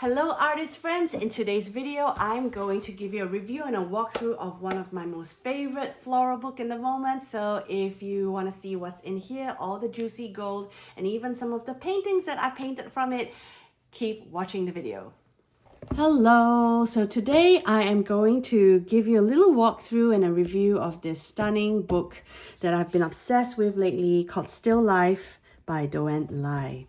Hello artist friends, in today's video I'm going to give you a review and a walkthrough of one of my most favorite floral book in the moment. So if you want to see what's in here, all the juicy gold and even some of the paintings that I painted from it, keep watching the video. Hello, so today I am going to give you a little walkthrough and a review of this stunning book that I've been obsessed with lately called Still Life by Doan Ly.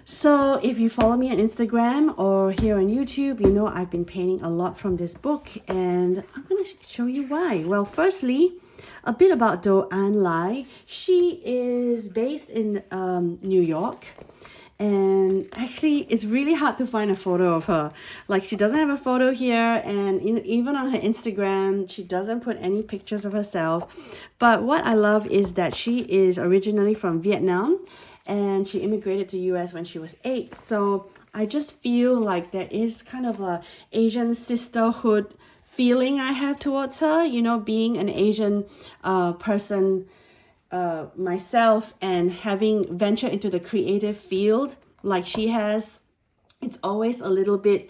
So if you follow me on Instagram or here on YouTube, you know I've been painting a lot from this book and I'm going to show you why. Well, firstly, a bit about Doan Ly. She is based in New York, and actually it's really hard to find a photo of her. Like, she doesn't have a photo here, and even on her Instagram she doesn't put any pictures of herself. But what I love is that she is originally from Vietnam and she immigrated to US when she was 8. So I just feel like there is kind of a Asian sisterhood feeling I have towards her, you know, being an Asian person myself and having ventured into the creative field like she has. It's always a little bit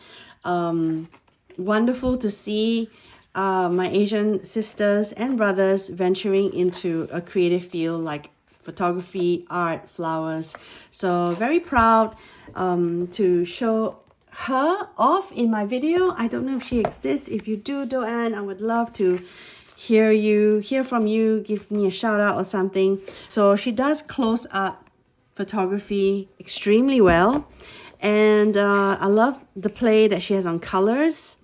wonderful to see my Asian sisters and brothers venturing into a creative field like photography, art, flowers. So very proud to show her off in my video. I don't know if she exists. If you do, Doan, I would love to hear from you, give me a shout out or something. So she does close up photography extremely well, and I love the play that she has on colors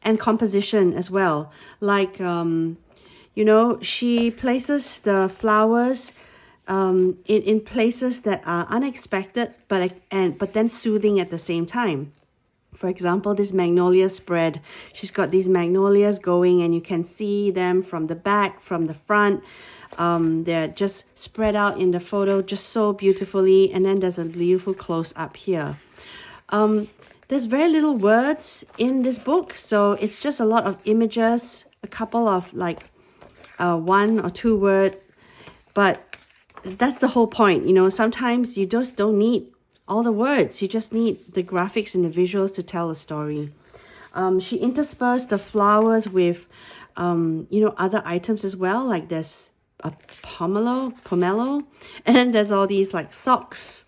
and composition as well. Like you know, she places the flowers in places that are unexpected but then soothing at the same time. For example, this magnolia spread, she's got these magnolias going and you can see them from the back, from the front. They're just spread out in the photo just so beautifully, and then there's a beautiful close-up here. There's very little words in this book, so it's just a lot of images, a couple of like 1 or 2 word, but that's the whole point. You know, sometimes you just don't need all the words, you just need the graphics and the visuals to tell a story. She interspersed the flowers with you know, other items as well, like there's a pomelo, and then there's all these like socks.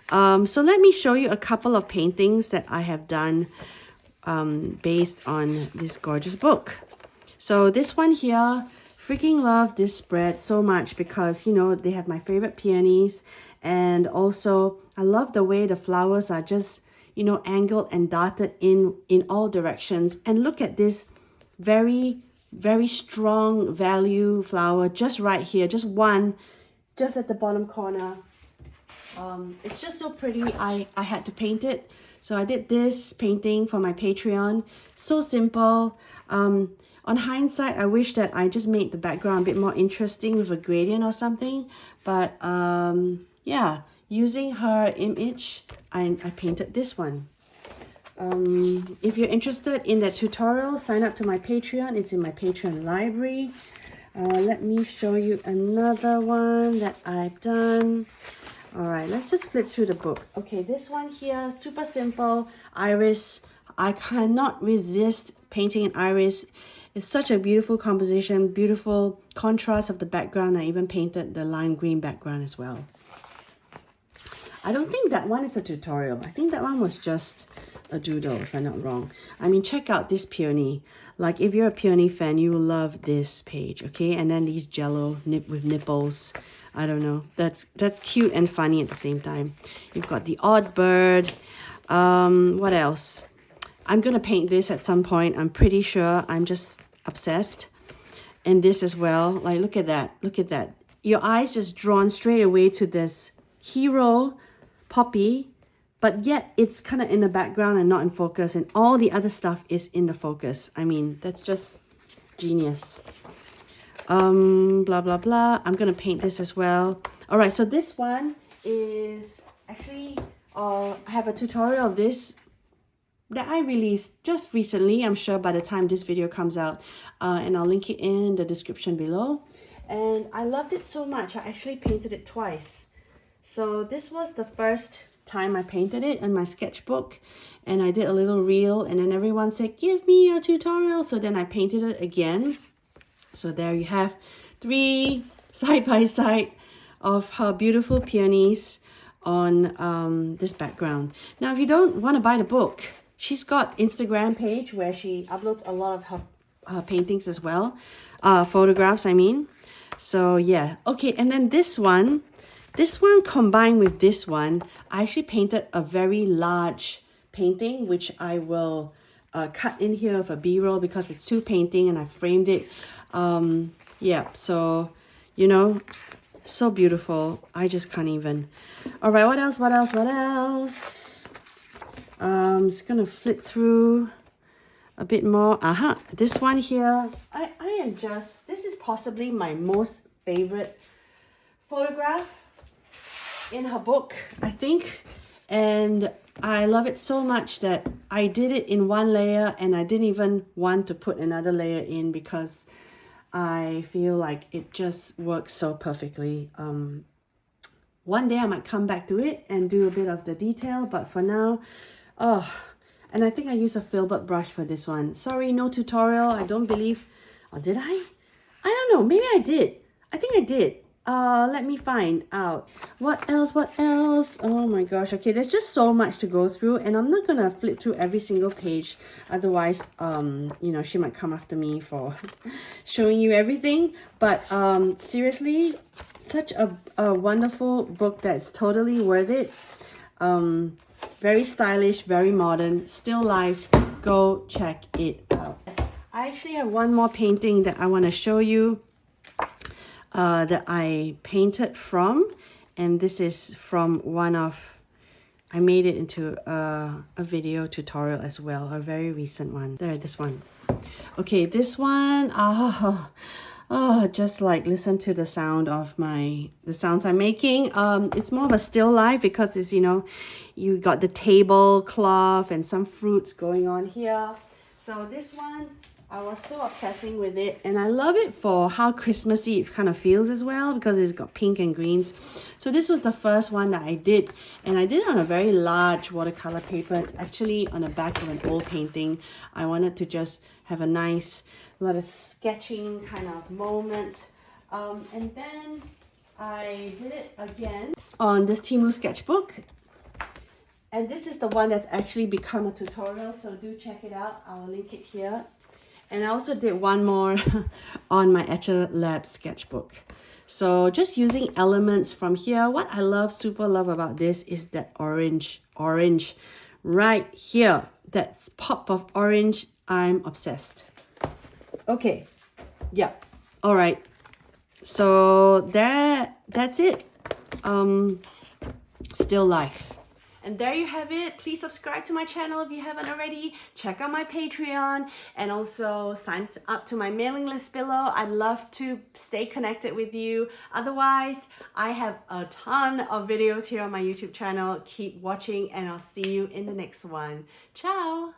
So let me show you a couple of paintings that I have done based on this gorgeous book. So this one here, freaking love this spread so much because, you know, they have my favorite peonies, and also I love the way the flowers are just, you know, angled and darted in all directions. And look at this very, very strong value flower just right here, just one, just at the bottom corner. It's just so pretty. I had to paint it, so I did this painting for my Patreon. So simple. On hindsight, I wish that I just made the background a bit more interesting with a gradient or something. But yeah, using her image, I painted this one. If you're interested in that tutorial, sign up to my Patreon. It's in my Patreon library. Let me show you another one that I've done. All right, let's just flip through the book. Okay, this one here, super simple, iris. I cannot resist painting an iris. It's such a beautiful composition, beautiful contrast of the background. I even painted the lime green background as well. I don't think that one is a tutorial. I think that one was just a doodle, if I'm not wrong. I mean, check out this peony. Like, if you're a peony fan, you will love this page, okay? And then these jello with nipples. I don't know. That's cute and funny at the same time. You've got the odd bird. What else? I'm gonna paint this at some point. I'm pretty sure. I'm just obsessed. And this as well. Like, look at that. Look at that. Your eyes just drawn straight away to this hero poppy, but yet it's kind of in the background and not in focus, and all the other stuff is in the focus. I mean, that's just genius. Blah blah blah. I'm gonna paint this as well. All right, so this one is actually I have a tutorial of this that I released just recently. I'm sure by the time this video comes out, and I'll link it in the description below. And I loved it so much, I actually painted it twice. So this was the first time I painted it in my sketchbook, and I did a little reel, and then everyone said, give me a tutorial. So then I painted it again. So there you have 3 side by side of her beautiful peonies on this background. Now, if you don't want to buy the book, she's got Instagram page where she uploads a lot of her paintings as well, photographs I mean. So yeah, okay, and then this one combined with this one, I actually painted a very large painting, which I will cut in here for B-roll because it's 2 painting and I framed it. Yeah, so you know, so beautiful. I just can't even. All right, what else? I'm just gonna flip through a bit more. This one here, I am just, this is possibly my most favorite photograph in her book, I think. And I love it so much that I did it in 1 layer, and I didn't even want to put another layer in because I feel like it just works so perfectly. One day I might come back to it and do a bit of the detail, but for now, and I think I used a filbert brush for this one. Sorry, no tutorial. I don't believe, or did I? I don't know, maybe I did. I think I did. Let me find out. What else? Oh my gosh. Okay, there's just so much to go through, and I'm not gonna flip through every single page. Otherwise, you know, she might come after me for showing you everything. But seriously, such a wonderful book that's totally worth it. Very stylish, very modern, still life. Go check it out. I actually have one more painting that I want to show you. That I painted from, and this is from one of, I made it into a video tutorial as well, a very recent one. There, this one. Okay, this one, just like listen to the sound of the sounds I'm making. It's more of a still life because it's, you know, you got the tablecloth and some fruits going on here. So this one, I was so obsessing with it, and I love it for how Christmassy it kind of feels as well because it's got pink and greens. So this was the first one that I did, and I did it on a very large watercolor paper. It's actually on the back of an old painting. I wanted to just have a nice lot of sketching kind of moment. And then I did it again on this Temu sketchbook. And this is the one that's actually become a tutorial, so do check it out. I'll link it here. And I also did one more on my Etcher Lab sketchbook. So just using elements from here. What I super love about this is that orange right here. That pop of orange. I'm obsessed. Okay, yeah, all right. So that's it. Still life. And there you have it. Please subscribe to my channel if you haven't already. Check out my Patreon and also sign up to my mailing list below. I'd love to stay connected with you. Otherwise, I have a ton of videos here on my YouTube channel. Keep watching and I'll see you in the next one. Ciao!